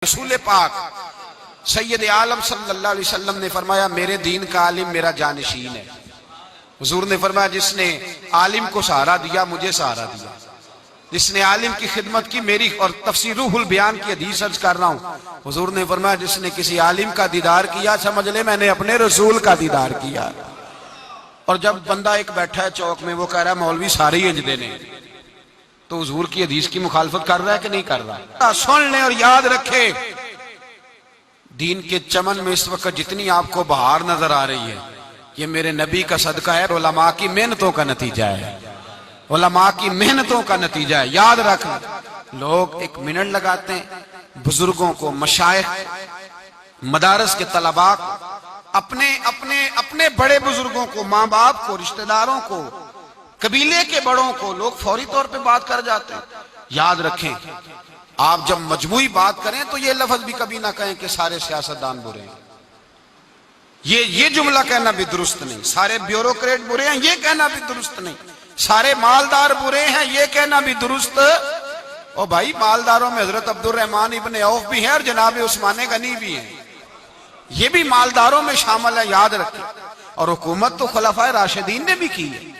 رسول پاک سید عالم صلی اللہ علیہ وسلم نے فرمایا میرے دین کا عالم میرا جانشین ہے۔ حضور نے فرمایا جس نے عالم کو سہارا دیا مجھے سہارا دیا، جس نے عالم کی خدمت کی میری، اور تفسیر روح البیان کی حدیث عرض کر رہا ہوں، حضور نے فرمایا جس نے کسی عالم کا دیدار کیا سمجھ لے میں نے اپنے رسول کا دیدار کیا۔ اور جب بندہ ایک بیٹھا ہے چوک میں وہ کہہ رہا ہے مولوی سارے ہی اجدے نے، تو حضور کی حدیث کی مخالفت کر رہا ہے کہ نہیں کر رہا؟ سن لیں اور یاد رکھے، دین کے چمن میں اس وقت جتنی آپ کو بہار نظر آ رہی ہے یہ میرے نبی کا صدقہ ہے، علماء کی محنتوں کا نتیجہ ہے، علماء کی محنتوں کا نتیجہ ہے۔ یاد رکھنا، لوگ ایک منٹ لگاتے ہیں بزرگوں کو، مشائخ، مدارس کے طلباء کو، اپنے بڑے بزرگوں کو، ماں باپ کو، رشتہ داروں کو، قبیلے کے بڑوں کو لوگ فوری طور پہ بات کر جاتے ہیں۔ یاد رکھیں، آپ جب مجموعی بات کریں تو یہ لفظ بھی کبھی نہ کہیں کہ سارے سیاستدان برے ہیں، یہ جملہ کہنا بھی درست نہیں، سارے بیوروکریٹ برے ہیں یہ کہنا بھی درست نہیں، سارے مالدار برے ہیں یہ کہنا بھی درست۔ اور بھائی مالداروں میں حضرت عبد الرحمن ابن عوف بھی ہیں اور جناب عثمان غنی بھی ہیں، یہ بھی مالداروں میں شامل ہے، یاد رکھیں۔ اور حکومت تو خلفائے راشدین نے بھی کی ہے،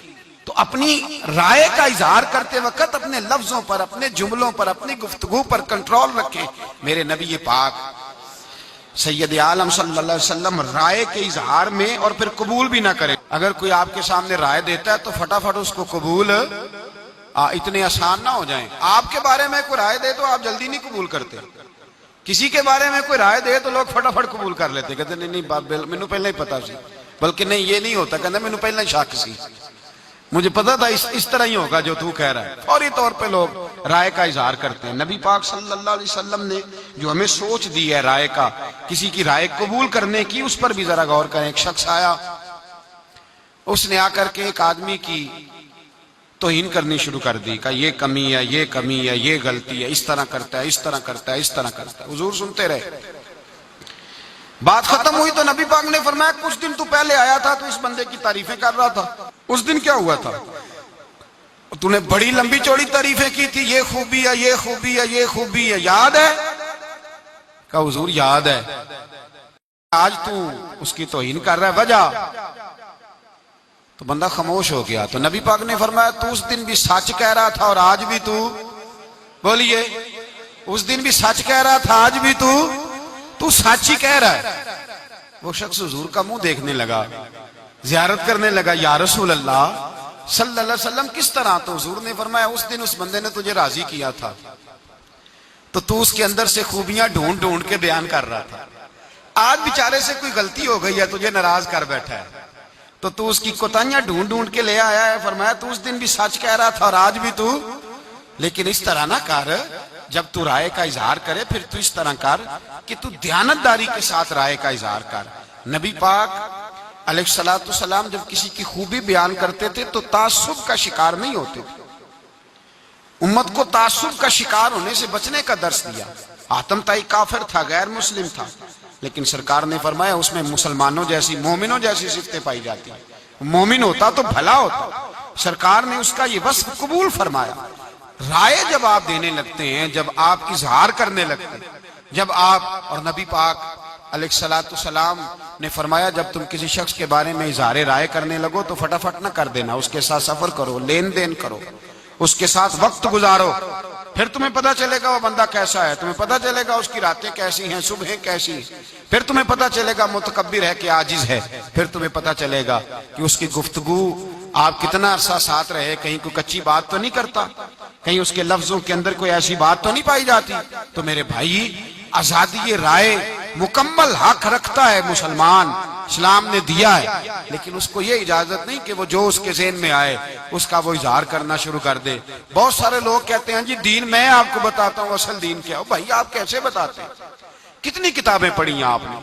تو اپنی رائے کا اظہار کرتے وقت اپنے لفظوں پر، اپنے جملوں پر، اپنی گفتگو پر کنٹرول رکھیں۔ میرے نبی پاک سید عالم صلی اللہ علیہ وسلم رائے کے اظہار میں اور پھر قبول بھی نہ کرے۔ اگر کوئی آپ کے سامنے رائے دیتا ہے تو فٹافٹ اس کو قبول اتنے آسان نہ ہو جائیں۔ آپ کے بارے میں کوئی رائے دے تو آپ جلدی نہیں قبول کرتے، کسی کے بارے میں کوئی رائے دے تو لوگ فٹافٹ قبول کر لیتے، کہتے نہیں مینوں پہلے ہی پتا سی، بلکہ نہیں یہ نہیں ہوتا، کہتے مینوں پہلے ہی شک سی، مجھے پتا تھا اس طرح ہی ہوگا جو تو کہہ رہا ہے۔ فوری طور پہ لوگ رائے کا اظہار کرتے ہیں۔ نبی پاک صلی اللہ علیہ وسلم نے جو ہمیں سوچ دی ہے رائے کا، کسی کی رائے قبول کرنے کی، اس پر بھی ذرا غور کریں۔ ایک شخص آیا، اس نے آ کر کے ایک آدمی کی توہین کرنی شروع کر دی، کہ یہ کمی ہے، یہ کمی ہے، یہ غلطی ہے، اس طرح کرتا ہے، اس طرح کرتا ہے، اس طرح کرتا ہے۔ حضور سنتے رہے، بات ختم ہوئی تو نبی پاک نے فرمایا کچھ دن تو پہلے آیا تھا تو اس بندے کی تعریفیں کر رہا تھا، اس دن کیا ہوا تھا؟ تو نے بڑی لمبی چوڑی تعریفیں کی تھی، یہ خوبی ہے، یہ خوبی ہے، یہ خوبی ہے، یاد ہے؟ کہا حضور یاد ہے۔ آج تو اس کی توہین کر رہا ہے، وجہ؟ تو بندہ خاموش ہو گیا۔ تو نبی پاک نے فرمایا تو اس دن بھی سچ کہہ رہا تھا اور آج بھی تو، بولیے، اس دن بھی سچ کہہ رہا تھا آج بھی تو سچ ہی کہہ رہا ہے۔ وہ شخص حضور کا منہ دیکھنے لگا، زیارت کرنے لگا، یا رسول اللہ صلی اللہ علیہ وسلم کس طرح؟ تو حضور نے فرمایا اس دن اس بندے نے تجھے راضی کیا تھا تو اس کے اندر سے خوبیاں ڈھونڈ ڈھونڈ کے بیان کر رہا تھا، آج بیچارے سے کوئی غلطی ہو گئی ہے تجھے ناراض کر بیٹھا ہے تو اس کی کوتاہیاں ڈھونڈ ڈھونڈ کے لے آیا ہے۔ فرمایا تو اس دن بھی سچ کہہ رہا تھا اور آج بھی تو، لیکن اس طرح نہ کر، جب تو رائے کا اظہار کرے پھر تو اس طرح کر کہ تو دیانتداری کے ساتھ رائے کا اظہار کر۔ نبی پاک علیہ الصلوۃ والسلام جب کسی کی خوبی بیان کرتے تھے تو تعصب کا شکار نہیں ہوتے تھے، امت کو تعصب کا شکار ہونے سے بچنے کا درس دیا۔ حاتم طائی کافر تھا، غیر مسلم تھا، لیکن سرکار نے فرمایا اس میں مسلمانوں جیسی، مومنوں جیسی صفتیں پائی جاتی ہیں، مومن ہوتا تو بھلا ہوتا۔ سرکار نے اس کا یہ وصف قبول فرمایا۔ رائے جب آپ دینے لگتے ہیں، جب آپ اظہار کرنے لگتے ہیں، جب آپ، اور نبی پاک علیہ الصلوۃ والسلام نے فرمایا جب تم کسی شخص کے بارے میں اظہار رائے کرنے لگو تو فٹافٹ نہ کر دینا، اس کے ساتھ سفر کرو، لین دین کرو، اس کے ساتھ وقت گزارو، پھر تمہیں پتا چلے گا وہ بندہ کیسا ہے، تمہیں پتا چلے گا اس کی راتیں کیسی ہیں، صبحیں کیسی ہیں، پھر تمہیں پتا چلے گا متکبر ہے کہ عاجز ہے، پھر تمہیں پتا چلے گا کہ اس کی گفتگو آپ کتنا عرصہ ساتھ رہے، کہیں کوئی کچی بات تو نہیں کرتا، کہیں اس کے لفظوں کے اندر کوئی ایسی بات تو نہیں پائی جاتی۔ تو میرے بھائی، آزادی رائے مکمل حق رکھتا ہے مسلمان، اسلام نے دیا ہے، لیکن اس کو یہ اجازت نہیں کہ وہ جو اس کے ذہن میں آئے اس کا وہ اظہار کرنا شروع کر دے۔ بہت سارے لوگ کہتے ہیں جی دین میں آپ کو بتاتا ہوں، اصل دین کیا ہو؟ بھائی آپ کیسے بتاتے ہیں؟ کتنی کتابیں پڑھی ہیں آپ نے؟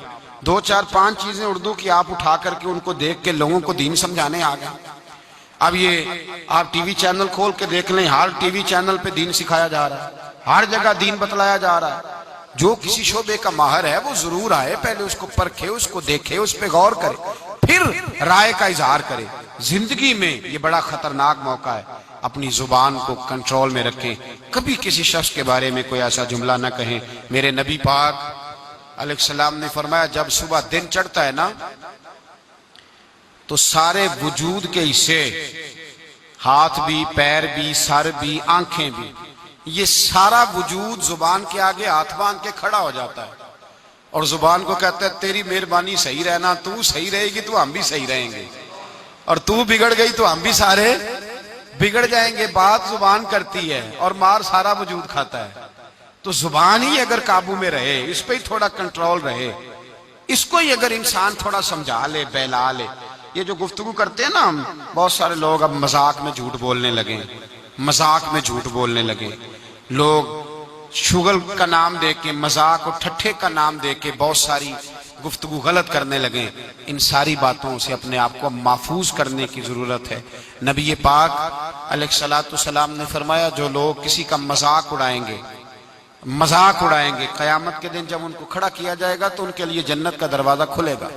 2 4 5 چیزیں اردو کی آپ اٹھا کر کے ان کو دیکھ کے لوگوں کو دین سمجھانے آ گئے۔ اب یہ آپ ٹی وی چینل کھول کے دیکھ لیں، ہر ٹی وی چینل پہ دین سکھایا جا رہا ہے، ہر جگہ دین بتلایا جا رہا ہے۔ جو کسی شعبے کا ماہر ہے وہ ضرور آئے، پہلے اس کو پرکھے، اس کو دیکھے، اس پہ غور کرے، پھر رائے کا اظہار کرے۔ زندگی میں یہ بڑا خطرناک موقع ہے اپنی زبان کو کنٹرول میں رکھیں، کبھی کسی شخص کے بارے میں کوئی ایسا جملہ نہ کہیں۔ میرے نبی پاک علیہ السلام نے فرمایا جب صبح دن چڑھتا ہے نا تو سارے وجود کے حصے، ہاتھ بھی، پیر بھی، سر بھی، آنکھیں بھی، یہ سارا وجود زبان کے آگے ہاتھ باندھ کے کھڑا ہو جاتا ہے اور زبان کو کہتا ہے تیری مہربانی صحیح رہنا، تو صحیح رہے گی تو ہم بھی صحیح رہیں گے، اور تو بگڑ گئی تو ہم بھی سارے بگڑ جائیں گے۔ بات زبان کرتی ہے اور مار سارا وجود کھاتا ہے۔ تو زبان ہی اگر قابو میں رہے، اس پہ ہی تھوڑا کنٹرول رہے، اس کو ہی اگر انسان تھوڑا سمجھا لے، بہلا لے۔ یہ جو گفتگو کرتے ہیں نا ہم، بہت سارے لوگ اب مذاق میں جھوٹ بولنے لگے، مذاق میں جھوٹ بولنے لگے۔ لوگ شغل کا نام دے کے، مذاق اور ٹھٹھے کا نام دے کے بہت ساری گفتگو غلط کرنے لگے۔ ان ساری باتوں سے اپنے آپ کو محفوظ کرنے کی ضرورت ہے۔ نبی پاک علیہ السلام نے فرمایا جو لوگ کسی کا مذاق اڑائیں گے، قیامت کے دن جب ان کو کھڑا کیا جائے گا تو ان کے لیے جنت کا دروازہ کھلے گا،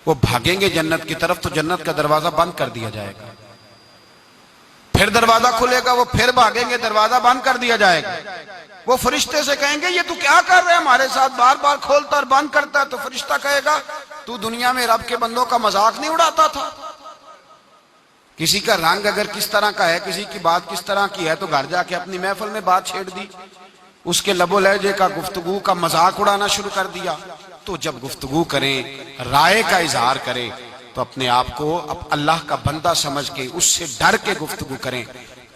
وہ بھاگیں گے جنت کی طرف تو جنت کا دروازہ بند کر دیا جائے گا، پھر دروازہ کھلے گا، وہ پھر بھاگیں گے، دروازہ بند کر دیا جائے گا۔ وہ فرشتے سے کہیں گے یہ تو کیا کر رہے ہیں، ہمارے ساتھ بار بار کھولتا اور بند کرتا ہے۔ تو فرشتہ کہے گا تو دنیا میں رب کے بندوں کا مذاق نہیں اڑاتا تھا؟ کسی کا رنگ اگر کس طرح کا ہے، کسی کی بات کس طرح کی ہے، تو گھر جا کے اپنی محفل میں بات چھیڑ دی، اس کے لب و لہجے کا، گفتگو کا مذاق اڑانا شروع کر دیا۔ تو جب گفتگو کریں، رائے کا اظہار کریں تو اپنے آپ کو اللہ کا بندہ سمجھ کے اس سے ڈر کے گفتگو کریں۔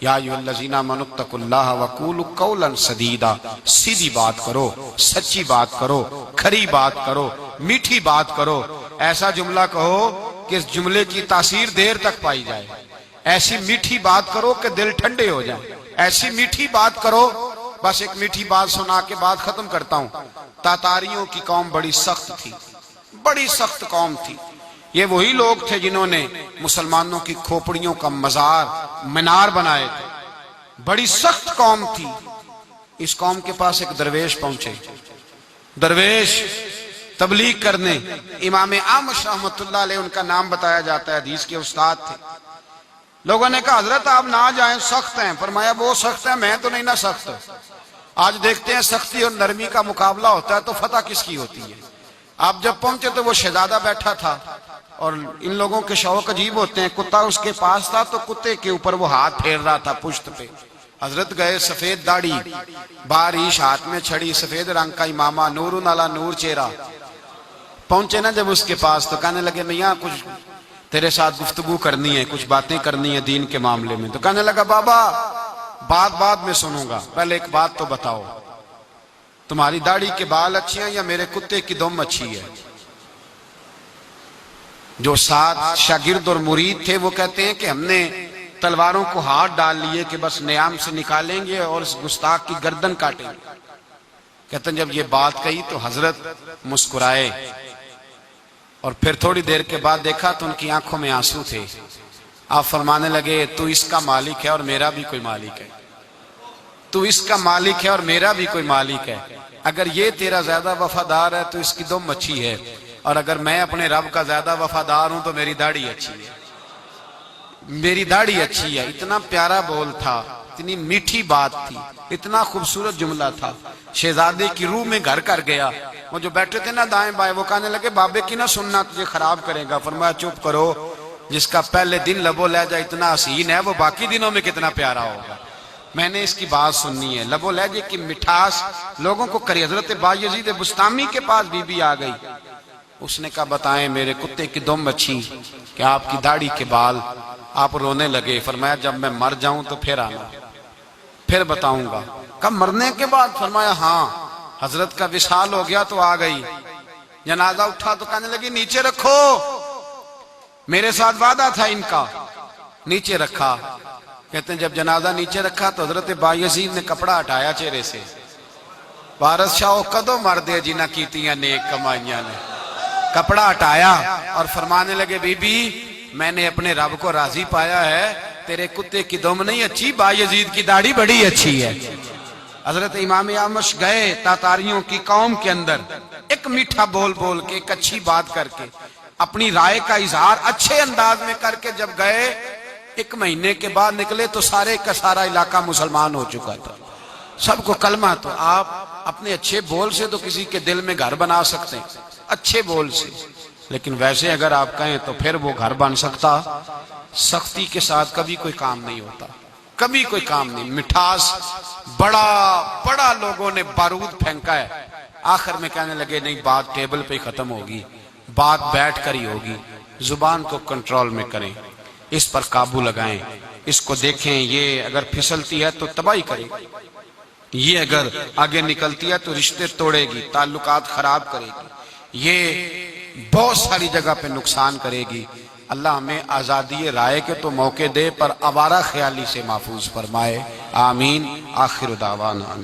یا ایھا الذین آمنوا اتقوا اللہ وقولوا قولا سدیدا، سیدھی بات کرو، سچی بات کرو، کھری بات کرو، میٹھی بات کرو، ایسا جملہ کہو کہ اس جملے کی تاثیر دیر تک پائی جائے، ایسی میٹھی بات کرو کہ دل ٹھنڈے ہو جائیں، ایسی میٹھی بات کرو۔ بس ایک میٹھی بات سنا کے بات ختم کرتا ہوں۔ تاتاریوں کی قوم بڑی سخت تھی، بڑی سخت قوم تھی۔ یہ وہی لوگ تھے جنہوں نے مسلمانوں کی کھوپڑیوں کا مزار، مینار بنائے تھے۔ بڑی سخت قوم تھی۔ اس قوم کے پاس ایک درویش پہنچے، درویش تبلیغ کرنے۔ امام اعمش رحمۃ اللہ علیہ ان کا نام بتایا جاتا ہے، حدیث کے استاد تھے۔ لوگوں نے کہا حضرت آپ نہ جائیں، سخت ہیں۔ فرمایا وہ سخت ہیں، میں تو نہیں نہ سخت۔ آج دیکھتے ہیں سختی اور نرمی کا مقابلہ ہوتا ہے تو فتح کس کی ہوتی ہے۔ آپ جب پہنچے تو وہ شہزادہ بیٹھا تھا، اور ان لوگوں کے شوق عجیب ہوتے ہیں۔ کتا اس کے پاس تھا تو کتے کے اوپر وہ ہاتھ پھیر رہا تھا پشت پہ۔ حضرت گئے، سفید داڑھی، باریش ہاتھ میں چھڑی، سفید رنگ کا امامہ، نور علی نور چہرہ۔ پہنچے نا جب اس کے پاس تو کہنے لگے میاں کچھ تیرے ساتھ گفتگو کرنی ہے، کچھ باتیں کرنی ہے دین کے معاملے میں۔ تو کہنے لگا بابا بات بعد میں سنوں گا، پہلے ایک بات تو بتاؤ، تمہاری داڑھی کے بال اچھے ہیں یا میرے کتے کی دم اچھی ہے؟ جو 7 شاگرد اور مرید تھے وہ کہتے ہیں کہ ہم نے تلواروں کو ہاتھ ڈال لیے کہ بس نیام سے نکالیں گے اور اس گستاخ کی گردن کاٹیں گے۔ کہتے ہیں جب یہ بات کہی تو حضرت مسکرائے، اور پھر تھوڑی دیر کے بعد دیکھا تو ان کی آنکھوں میں آنسو تھے۔ آپ فرمانے لگے تو اس کا مالک ہے اور میرا بھی کوئی مالک ہے، تو اس کا مالک ہے اور میرا بھی کوئی مالک ہے۔ اگر یہ تیرا زیادہ وفادار ہے تو اس کی دم اچھی ہے، اور اگر میں اپنے رب کا زیادہ وفادار ہوں تو میری داڑھی اچھی ہے، میری داڑھی اچھی ہے۔ اتنا پیارا بول تھا، اتنی میٹھی بات تھی، اتنا خوبصورت جملہ تھا، شہزادے کی روح میں گھر کر گیا۔ وہ جو بیٹھے تھے نا دائیں بائیں، وہ کہنے لگے بابے کی نہ سننا، تجھے خراب کرے گا۔ فرمایا چپ کرو، جس کا پہلے دن لب و لہجہ اتنا حسین ہے وہ باقی دنوں میں کتنا پیارا ہوگا۔ میں نے اس کی بات سننی ہے، لب و لہجے کی مٹھاس لوگوں کو کری۔ حضرت بایزید بستامی کے پاس بی بی آ گئی، اس نے کہا بتائیں میرے کتے کی دم اچھی کہ آپ کی داڑھی کے بال؟ آپ رونے لگے۔ فرمایا جب میں مر جاؤں تو پھر آنا، پھر بتاؤں گا۔ کب مرنے کے بعد؟ فرمایا ہاں۔ حضرت کا وصال ہو گیا تو آ گئی، جنازہ اٹھا تو کہنے لگی نیچے رکھو، میرے ساتھ وعدہ تھا ان کا، نیچے رکھا۔ کہتے ہیں جب جنازہ نیچے رکھا تو حضرت بایزید نے کپڑا ہٹایا چہرے سے۔ وارث شاہ کدو مر دے جنہ کیتیاں نیک کمائیاں نے۔ کپڑا ہٹایا اور فرمانے لگے بی بی میں نے اپنے رب کو راضی پایا ہے، تیرے کتے کی دم نہیں اچھی، بایزید کی داڑھی بڑی اچھی ہے۔ حضرت امام اعمش گئے تاتاریوں کی قوم کے اندر، ایک میٹھا بول بول کے، ایک اچھی بات کر کے، اپنی رائے کا اظہار اچھے انداز میں کر کے جب گئے ایک مہینے کے بعد نکلے تو سارے کا سارا علاقہ مسلمان ہو چکا تھا، سب کو کلمہ. تو آپ اپنے اچھے بول سے تو کسی کے دل میں گھر بنا سکتے ہیں، اچھے بول سے، لیکن ویسے اگر آپ کہیں تو پھر وہ گھر بن سکتا؟ سختی کے ساتھ کبھی کوئی کام نہیں ہوتا، کبھی کوئی کام نہیں. مٹھاس بڑا بڑا لوگوں نے بارود پھینکا ہے، آخر میں کہنے لگے نہیں، بات ٹیبل پہ ختم ہوگی، بات بیٹھ کر ہی ہوگی. زبان کو کنٹرول میں کریں، اس پر قابو لگائیں، اس کو دیکھیں. یہ اگر پھسلتی ہے تو تباہی کرے گی، یہ اگر آگے نکلتی ہے تو رشتے توڑے گی، تعلقات خراب کرے گی، یہ بہت ساری جگہ پہ نقصان کرے گی. اللہ ہمیں آزادی رائے کے تو موقع دے، پر آوارہ خیالی سے محفوظ فرمائے. آمین. آخر دعوانا